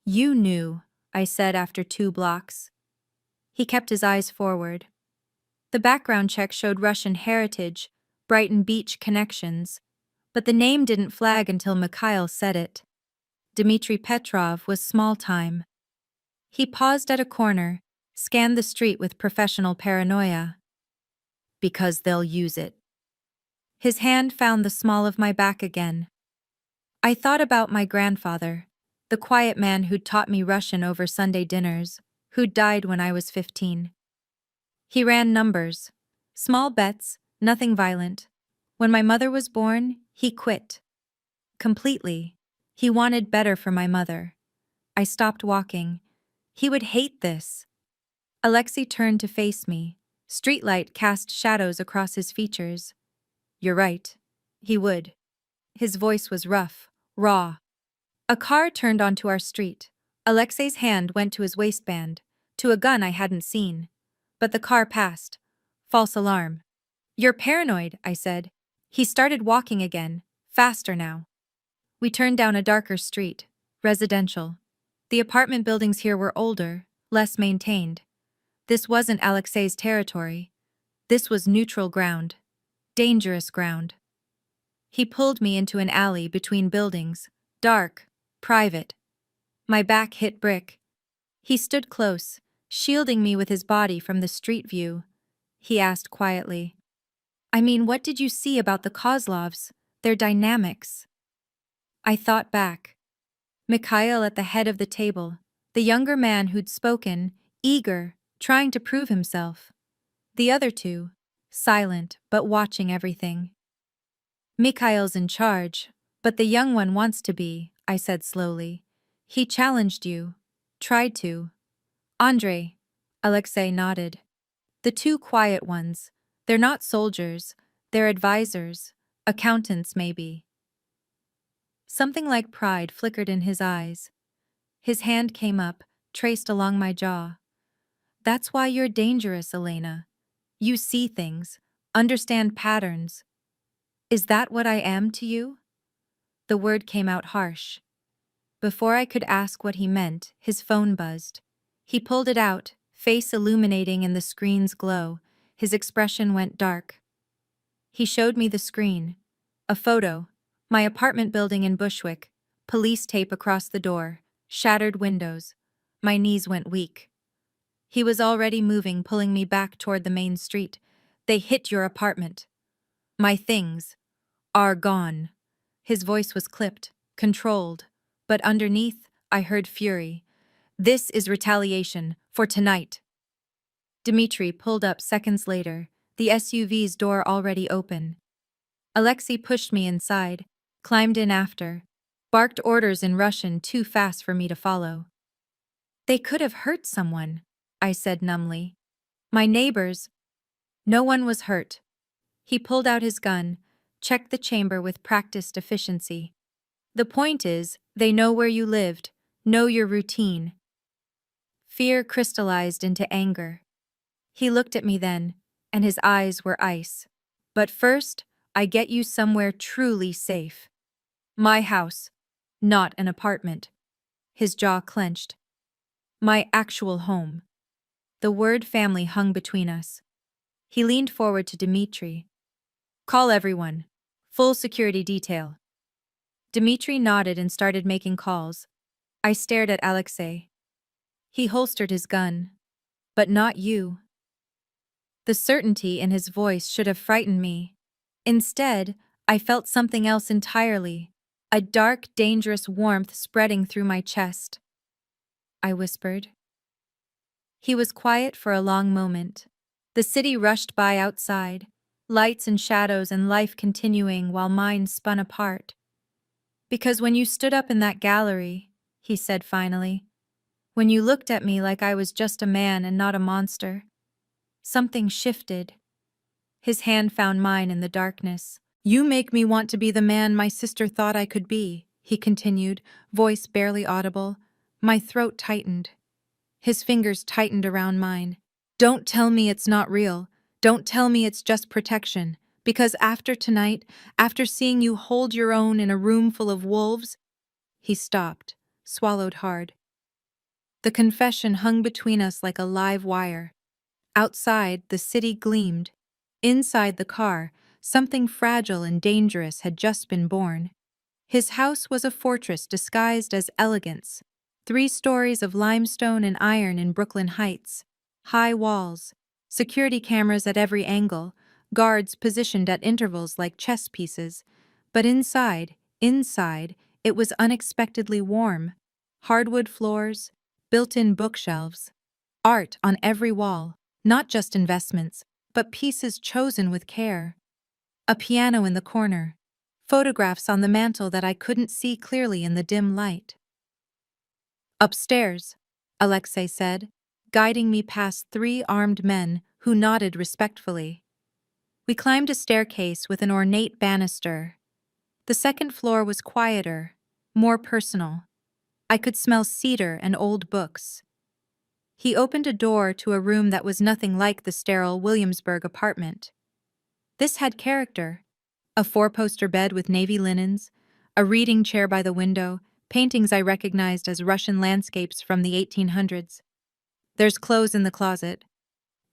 You knew, I said after 2 blocks. He kept his eyes forward. The background check showed Russian heritage, Brighton Beach connections, but the name didn't flag until Mikhail said it. Dmitri Petrov was small-time. He paused at a corner, scanned the street with professional paranoia. Because they'll use it. His hand found the small of my back again. I thought about my grandfather, the quiet man who'd taught me Russian over Sunday dinners, who'd died when I was 15. He ran numbers, small bets, nothing violent. When my mother was born, he quit. Completely. He wanted better for my mother. I stopped walking. He would hate this. Alexei turned to face me. Streetlight cast shadows across his features. You're right. He would. His voice was rough, raw. A car turned onto our street. Alexei's hand went to his waistband, to a gun I hadn't seen. But the car passed. False alarm. You're paranoid, I said. He started walking again, faster now. We turned down a darker street, residential. The apartment buildings here were older, less maintained. This wasn't Alexei's territory. This was neutral ground. Dangerous ground. He pulled me into an alley between buildings, dark, private. My back hit brick. He stood close, shielding me with his body from the street view. He asked quietly, "I mean, what did you see about the Kozlovs, their dynamics?" I thought back. Mikhail at the head of the table, the younger man who'd spoken, eager, trying to prove himself. The other two, silent but watching everything. "Mikhail's in charge, but the young one wants to be," I said slowly. "He challenged you. Tried to." "Andrei," Alexei nodded. "The two quiet ones. They're not soldiers. They're advisors. Accountants, maybe." Something like pride flickered in his eyes. His hand came up, traced along my jaw. "That's why you're dangerous, Elena. You see things, understand patterns. Is that what I am to you?" The word came out harsh. Before I could ask what he meant, his phone buzzed. He pulled it out, face illuminating in the screen's glow. His expression went dark. He showed me the screen. A photo. My apartment building in Bushwick. Police tape across the door. Shattered windows. My knees went weak. He was already moving, pulling me back toward the main street. "They hit your apartment. My things are gone." His voice was clipped, controlled, but underneath, I heard fury. "This is retaliation, for tonight." Dmitri pulled up seconds later, the SUV's door already open. Alexei pushed me inside, climbed in after, barked orders in Russian too fast for me to follow. "They could have hurt someone," I said numbly. "My neighbors." No one was hurt. He pulled out his gun, checked the chamber with practiced efficiency. "The point is, they know where you lived, know your routine." Fear crystallized into anger. He looked at me then, and his eyes were ice. "But first, I get you somewhere truly safe. My house, not an apartment." His jaw clenched. "My actual home." The word family hung between us. He leaned forward to Dmitri. "Call everyone. Full security detail." Dmitri nodded and started making calls. I stared at Alexei. He holstered his gun. "But not you." The certainty in his voice should have frightened me. Instead, I felt something else entirely, a dark, dangerous warmth spreading through my chest. I whispered. He was quiet for a long moment. The city rushed by outside, lights and shadows and life continuing while mine spun apart. "Because when you stood up in that gallery," he said finally, "when you looked at me like I was just a man and not a monster, something shifted." His hand found mine in the darkness. "You make me want to be the man my sister thought I could be," he continued, voice barely audible. My throat tightened. His fingers tightened around mine. "Don't tell me it's not real. Don't tell me it's just protection. Because after tonight, after seeing you hold your own in a room full of wolves..." He stopped, swallowed hard. The confession hung between us like a live wire. Outside, the city gleamed. Inside the car, something fragile and dangerous had just been born. His house was a fortress disguised as elegance. 3 stories of limestone and iron in Brooklyn Heights. High walls, security cameras at every angle, guards positioned at intervals like chess pieces. But inside, it was unexpectedly warm. Hardwood floors, built-in bookshelves, art on every wall, not just investments, but pieces chosen with care. A piano in the corner, photographs on the mantel that I couldn't see clearly in the dim light. "Upstairs," Alexei said, guiding me past 3 armed men who nodded respectfully. We climbed a staircase with an ornate banister. The second floor was quieter, more personal. I could smell cedar and old books. He opened a door to a room that was nothing like the sterile Williamsburg apartment. This had character. A 4-poster bed with navy linens, A reading chair by the window, paintings I recognized as Russian landscapes from the 1800s. There's clothes in the closet.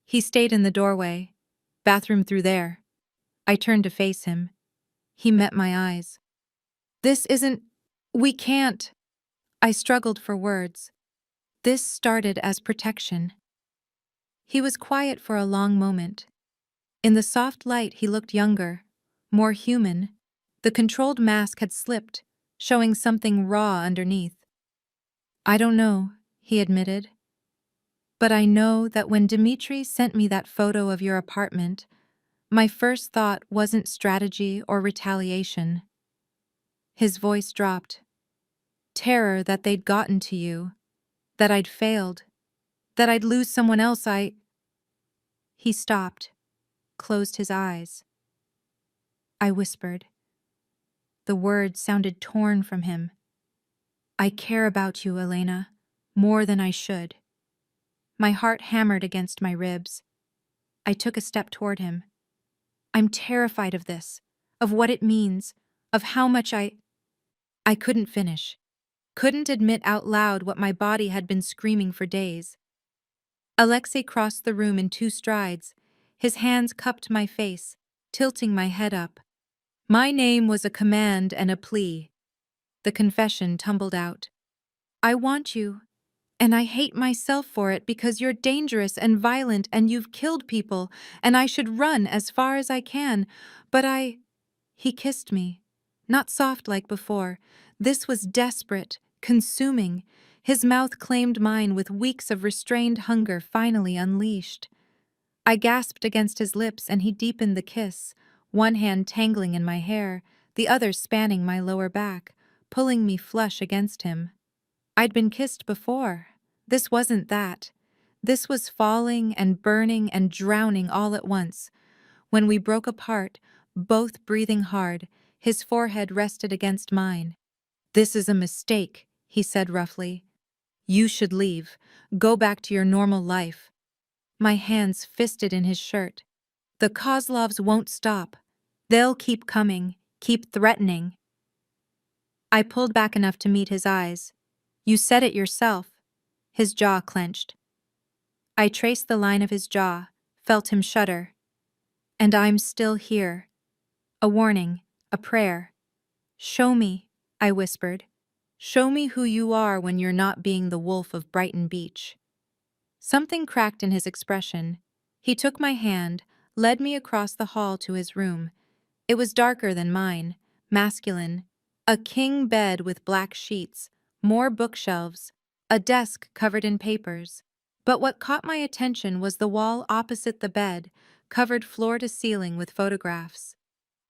He stayed in the doorway. Bathroom through there. I turned to face him. He met my eyes. This isn't. We can't. I struggled for words. This started as protection. He was quiet for a long moment. In the soft light, he looked younger, more human. The controlled mask had slipped, showing something raw underneath. I don't know, he admitted. But I know that when Dmitri sent me that photo of your apartment, my first thought wasn't strategy or retaliation. His voice dropped. Terror that they'd gotten to you, that I'd failed, that I'd lose someone else He stopped, closed his eyes. I whispered. The words sounded torn from him. I care about you, Elena, more than I should. My heart hammered against my ribs. I took a step toward him. I'm terrified of this, of what it means, of how much I couldn't finish. Couldn't admit out loud what my body had been screaming for days. Alexei crossed the room in 2 strides. His hands cupped my face, tilting my head up. My name was a command and a plea. The confession tumbled out. I want you, and I hate myself for it because you're dangerous and violent and you've killed people, and I should run as far as I can, but He kissed me. Not soft like before. This was desperate, consuming. His mouth claimed mine with weeks of restrained hunger finally unleashed. I gasped against his lips and he deepened the kiss, one hand tangling in my hair, the other spanning my lower back, pulling me flush against him. I'd been kissed before. This wasn't that. This was falling and burning and drowning all at once. When we broke apart, both breathing hard, his forehead rested against mine. This is a mistake, he said roughly. You should leave. Go back to your normal life. My hands fisted in his shirt. The Kozlovs won't stop. They'll keep coming, keep threatening. I pulled back enough to meet his eyes. You said it yourself. His jaw clenched. I traced the line of his jaw, felt him shudder. And I'm still here. A warning, a prayer. Show me, I whispered. Show me who you are when you're not being the wolf of Brighton Beach. Something cracked in his expression. He took my hand, led me across the hall to his room. It was darker than mine, masculine. A king bed with black sheets, more bookshelves, a desk covered in papers. But what caught my attention was the wall opposite the bed, covered floor to ceiling with photographs.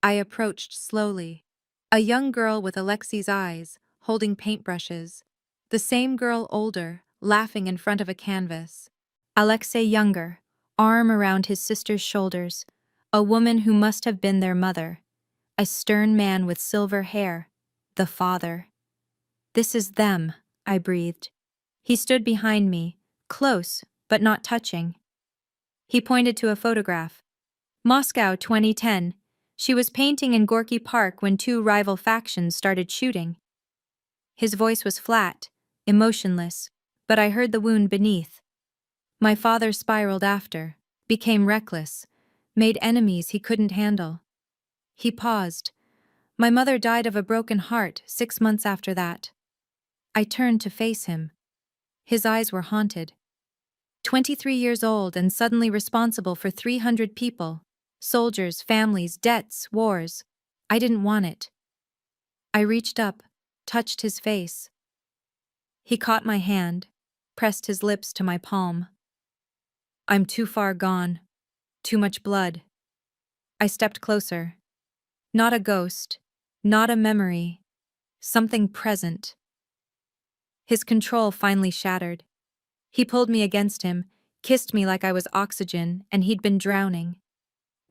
I approached slowly. A young girl with Alexei's eyes, holding paintbrushes. The same girl older, laughing in front of a canvas. Alexei younger, arm around his sister's shoulders. A woman who must have been their mother. A stern man with silver hair. The father. This is them, I breathed. He stood behind me, close, but not touching. He pointed to a photograph. Moscow 2010. She was painting in Gorky Park when 2 rival factions started shooting. His voice was flat, emotionless, but I heard the wound beneath. My father spiraled after, became reckless, made enemies he couldn't handle. He paused. My mother died of a broken heart 6 months after that. I turned to face him. His eyes were haunted. 23 years old and suddenly responsible for 300 people. Soldiers, families, debts, wars. I didn't want it. I reached up, touched his face. He caught my hand, pressed his lips to my palm. I'm too far gone. Too much blood. I stepped closer. Not a ghost, not a memory. Something present. His control finally shattered. He pulled me against him, kissed me like I was oxygen and he'd been drowning.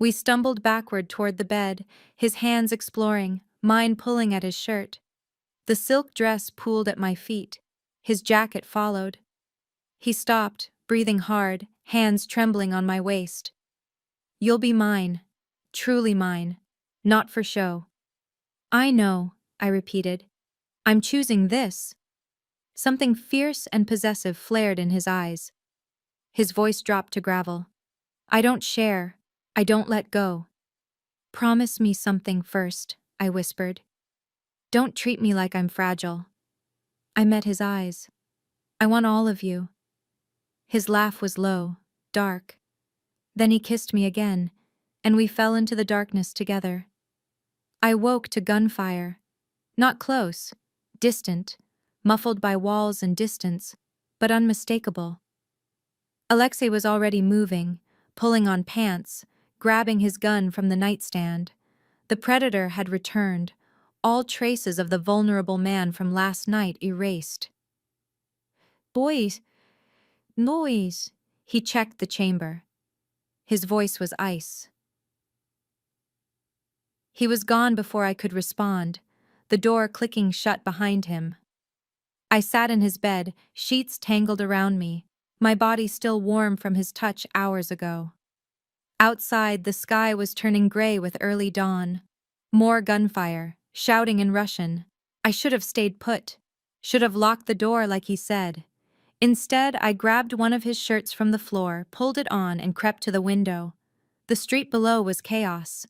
We stumbled backward toward the bed, his hands exploring, mine pulling at his shirt. The silk dress pooled at my feet. His jacket followed. He stopped, breathing hard, hands trembling on my waist. You'll be mine. Truly mine. Not for show. I know, I repeated. I'm choosing this. Something fierce and possessive flared in his eyes. His voice dropped to gravel. I don't share. I don't let go. Promise me something first, I whispered. Don't treat me like I'm fragile. I met his eyes. I want all of you. His laugh was low, dark. Then he kissed me again, and we fell into the darkness together. I woke to gunfire. Not close, distant, muffled by walls and distance, but unmistakable. Alexei was already moving, pulling on pants, grabbing his gun from the nightstand. The predator had returned, all traces of the vulnerable man from last night erased. Boys, noise. He checked the chamber. His voice was ice. He was gone before I could respond, the door clicking shut behind him. I sat in his bed, sheets tangled around me, my body still warm from his touch hours ago. Outside, the sky was turning gray with early dawn. More gunfire, shouting in Russian. I should have stayed put. Should have locked the door like he said. Instead, I grabbed one of his shirts from the floor, pulled it on, and crept to the window. The street below was chaos.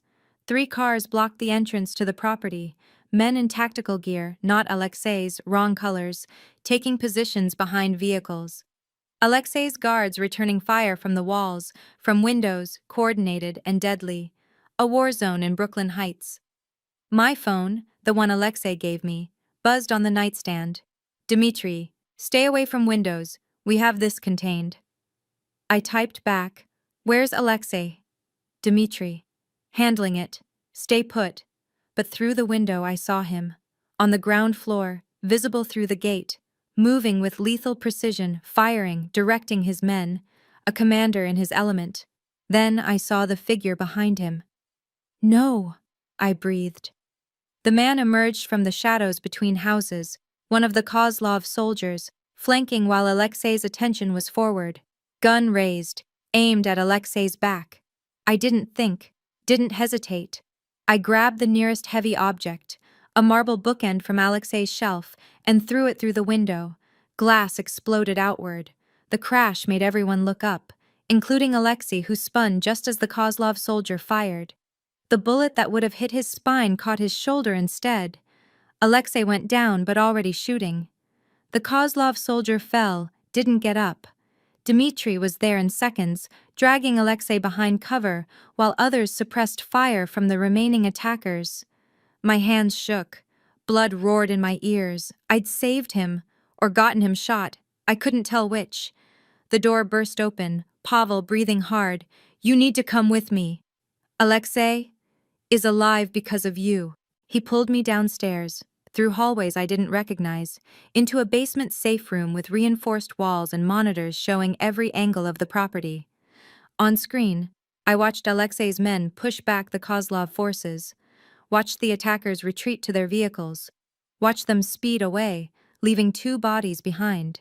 3 cars blocked the entrance to the property, men in tactical gear, not Alexei's, wrong colors, taking positions behind vehicles. Alexei's guards returning fire from the walls, from windows, coordinated and deadly. A war zone in Brooklyn Heights. My phone, the one Alexei gave me, buzzed on the nightstand. Dmitri, stay away from windows, we have this contained. I typed back, where's Alexei? Dmitri. Handling it. Stay put. But through the window I saw him. On the ground floor, visible through the gate, moving with lethal precision, firing, directing his men, a commander in his element. Then I saw the figure behind him. No, I breathed. The man emerged from the shadows between houses, one of the Kozlov soldiers, flanking while Alexei's attention was forward. Gun raised, aimed at Alexei's back. I didn't think, didn't hesitate. I grabbed the nearest heavy object, a marble bookend from Alexei's shelf, and threw it through the window. Glass exploded outward. The crash made everyone look up, including Alexei, who spun just as the Kozlov soldier fired. The bullet that would have hit his spine caught his shoulder instead. Alexei went down, but already shooting. The Kozlov soldier fell, didn't get up. Dmitri was there in seconds, dragging Alexei behind cover, while others suppressed fire from the remaining attackers. My hands shook. Blood roared in my ears. I'd saved him, or gotten him shot. I couldn't tell which. The door burst open, Pavel breathing hard. You need to come with me. Alexei is alive because of you. He pulled me downstairs, through hallways I didn't recognize, into a basement safe room with reinforced walls and monitors showing every angle of the property. On screen, I watched Alexei's men push back the Kozlov forces, watched the attackers retreat to their vehicles, watched them speed away, leaving 2 bodies behind.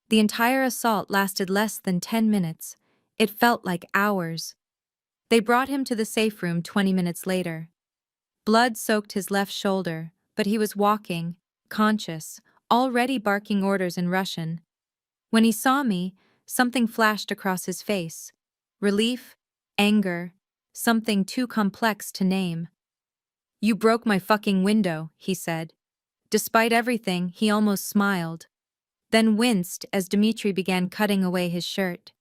The entire assault lasted less than 10 minutes. It felt like hours. They brought him to the safe room 20 minutes later. Blood soaked his left shoulder, but he was walking, conscious, already barking orders in Russian. When he saw me, something flashed across his face. Relief, anger, something too complex to name. You broke my fucking window, he said. Despite everything, he almost smiled, then winced as Dmitri began cutting away his shirt.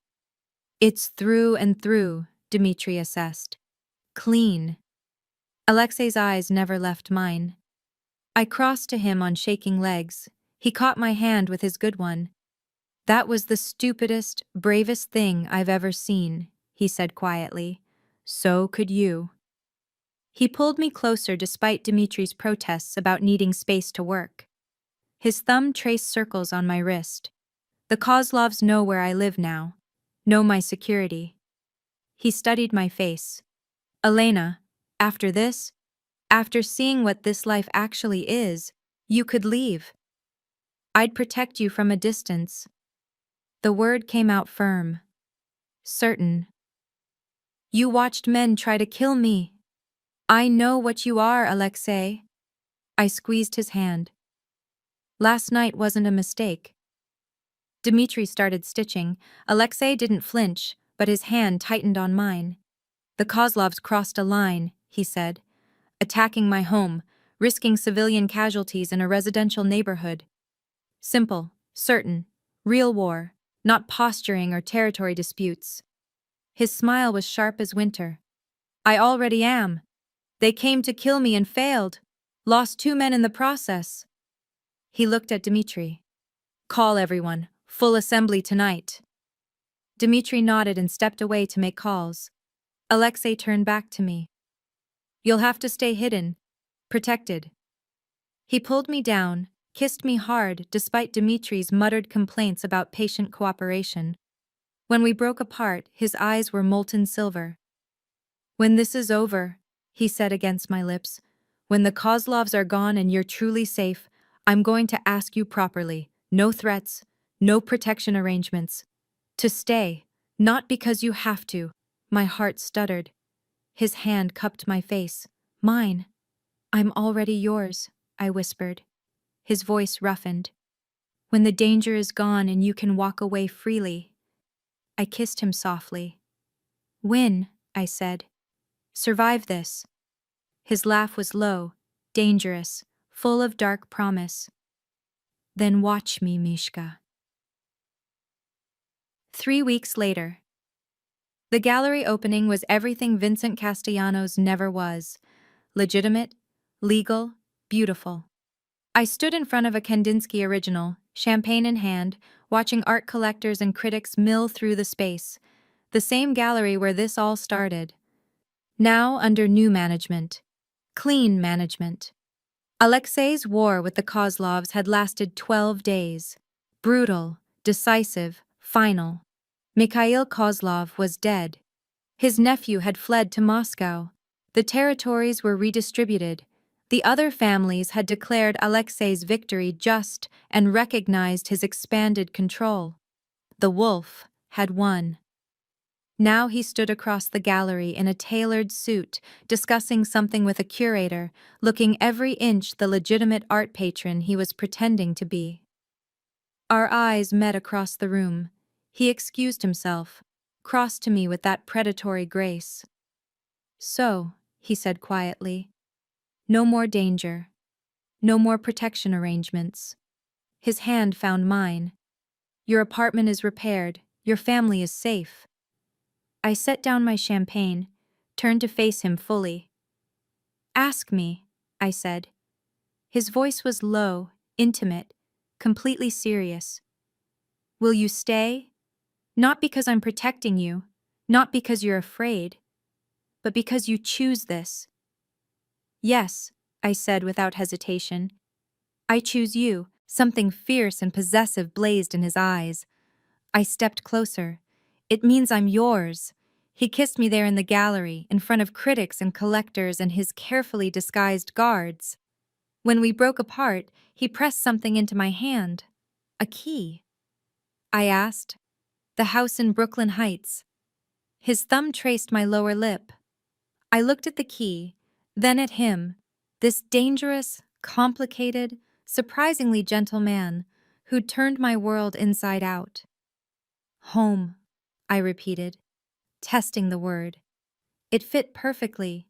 It's through and through, Dmitri assessed. Clean. Alexei's eyes never left mine. I crossed to him on shaking legs. He caught my hand with his good one. That was the stupidest, bravest thing I've ever seen, he said quietly. So could you. He pulled me closer despite Dmitri's protests about needing space to work. His thumb traced circles on my wrist. The Kozlovs know where I live now, know my security. He studied my face. Elena, after this, after seeing what this life actually is, you could leave. I'd protect you from a distance. The word came out firm. Certain. You watched men try to kill me. I know what you are, Alexei. I squeezed his hand. Last night wasn't a mistake. Dmitri started stitching. Alexei didn't flinch, but his hand tightened on mine. The Kozlovs crossed a line, he said, attacking my home, risking civilian casualties in a residential neighborhood. Simple, certain, real war, not posturing or territory disputes. His smile was sharp as winter. I already am. They came to kill me and failed. Lost 2 men in the process. He looked at Dmitri. Call everyone. Full assembly tonight. Dmitri nodded and stepped away to make calls. Alexei turned back to me. You'll have to stay hidden. Protected. He pulled me down, kissed me hard despite Dmitri's muttered complaints about patient cooperation. When we broke apart, his eyes were molten silver. When this is over, he said against my lips, when the Kozlovs are gone and you're truly safe, I'm going to ask you properly, no threats, no protection arrangements. To stay, not because you have to. My heart stuttered. His hand cupped my face. Mine. I'm already yours, I whispered. His voice roughened. When the danger is gone and you can walk away freely. I kissed him softly. Win, I said. Survive this. His laugh was low, dangerous, full of dark promise. Then watch me, Mishka. 3 weeks later. The gallery opening was everything Vincent Castellanos never was. Legitimate, legal, beautiful. I stood in front of a Kandinsky original, champagne in hand, watching art collectors and critics mill through the space. The same gallery where this all started. Now under new management. Clean management. Alexei's war with the Kozlovs had lasted 12 days. Brutal, decisive, final. Mikhail Kozlov was dead. His nephew had fled to Moscow. The territories were redistributed. The other families had declared Alexei's victory just and recognized his expanded control. The wolf had won. Now he stood across the gallery in a tailored suit, discussing something with a curator, looking every inch the legitimate art patron he was pretending to be. Our eyes met across the room. He excused himself, crossed to me with that predatory grace. So, he said quietly, no more danger. No more protection arrangements. His hand found mine. Your apartment is repaired. Your family is safe. I set down my champagne, turned to face him fully. Ask me, I said. His voice was low, intimate, completely serious. Will you stay? Not because I'm protecting you, not because you're afraid, but because you choose this. Yes, I said without hesitation. I choose you. Something fierce and possessive blazed in his eyes. I stepped closer. It means I'm yours. He kissed me there in the gallery, in front of critics and collectors and his carefully disguised guards. When we broke apart, he pressed something into my hand. A key. I asked. The house in Brooklyn Heights. His thumb traced my lower lip. I looked at the key, then at him, this dangerous, complicated, surprisingly gentle man who'd turned my world inside out. Home, I repeated, testing the word. It fit perfectly,